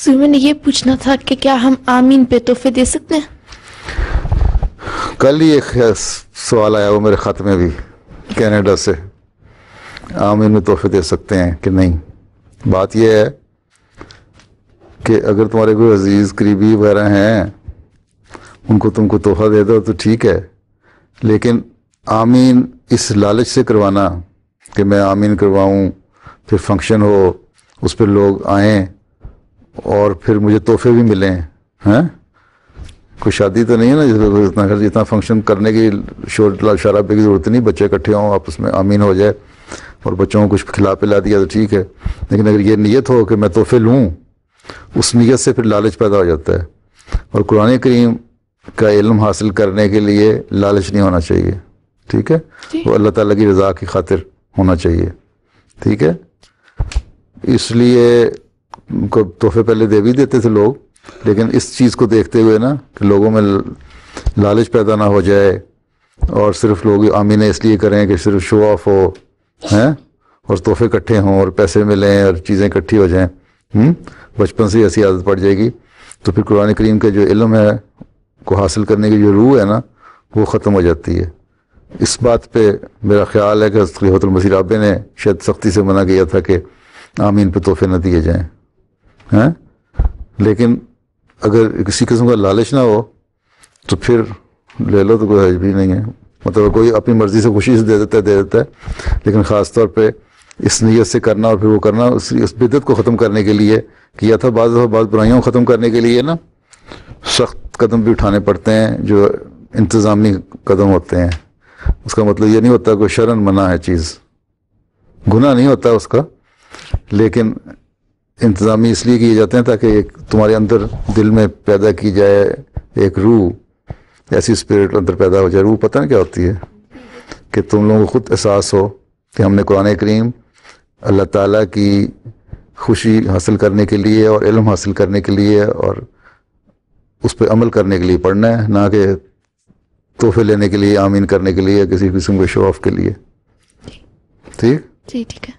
میں نے یہ پوچھنا تھا کہ کیا ہم آمین پہ تحفے دے سکتے ہیں؟ کل ہی ایک سوال آیا وہ میرے خط میں بھی کینیڈا سے، آمین میں تحفے دے سکتے ہیں کہ نہیں. بات یہ ہے کہ اگر تمہارے کوئی عزیز قریبی وغیرہ ہیں ان کو تم کو تحفہ دے دو تو ٹھیک ہے، لیکن آمین اس لالچ سے کروانا کہ میں آمین کرواؤں، پھر فنکشن ہو اس پہ لوگ آئیں اور پھر مجھے تحفے بھی ملیں، ہیں کوئی شادی تو نہیں ہے نا اتنا فنکشن کرنے کی شور شرابے کی ضرورت نہیں، بچے اکٹھے ہوں آپس میں آمین ہو جائے اور بچوں کو کچھ کھلا پلا دیا تو ٹھیک ہے. لیکن اگر یہ نیت ہو کہ میں تحفے لوں، اس نیت سے پھر لالچ پیدا ہو جاتا ہے. اور قرآن کریم کا علم حاصل کرنے کے لیے لالچ نہیں ہونا چاہیے، ٹھیک ہے، وہ اللہ تعالیٰ کی رضا کی خاطر ہونا چاہیے، ٹھیک ہے. اس لیے تحفے پہلے دے بھی دیتے تھے لوگ، لیکن اس چیز کو دیکھتے ہوئے نا کہ لوگوں میں لالچ پیدا نہ ہو جائے اور صرف لوگ آمین اس لیے کریں کہ صرف شو آف ہو ہیں اور تحفے اکٹھے ہوں اور پیسے ملیں اور چیزیں اکٹھی ہو جائیں، بچپن سے ایسی عادت پڑ جائے گی تو پھر قرآن کریم کا جو علم ہے کو حاصل کرنے کی جو روح ہے نا وہ ختم ہو جاتی ہے. اس بات پہ میرا خیال ہے کہ خلیفۃ المسیح رابع نے شاید سختی سے منع کیا تھا کہ آمین پہ تحفے نہ دیے جائیں، ہیں. لیکن اگر کسی قسم کا لالچ نہ ہو تو پھر لے لو تو کوئی حرج بھی نہیں ہے. مطلب کوئی اپنی مرضی سے خوشی سے دے دیتا ہے، لیکن خاص طور پہ اس نیت سے کرنا اور پھر وہ کرنا اس بدعت کو ختم کرنے کے لیے کیا تھا. بعض برائیوں کو ختم کرنے کے لیے نا سخت قدم بھی اٹھانے پڑتے ہیں جو انتظامی قدم ہوتے ہیں. اس کا مطلب یہ نہیں ہوتا کوئی شرعن منع ہے چیز، گناہ نہیں ہوتا اس کا، لیکن انتظامی اس لیے کیے جاتے ہیں تاکہ ایک تمہارے اندر دل میں پیدا کی جائے ایک روح، ایسی اسپرٹ اندر پیدا ہو جائے. روح پتہ نہیں کیا ہوتی ہے کہ تم لوگوں کو خود احساس ہو کہ ہم نے قرآن کریم اللہ تعالیٰ کی خوشی حاصل کرنے کے لیے اور علم حاصل کرنے کے لیے اور اس پہ عمل کرنے کے لیے پڑھنا ہے، نہ کہ تحفے لینے کے لیے، آمین کرنے کے لیے، کسی قسم کے شو آف کے لیے. ٹھیک جی ٹھیک ہے.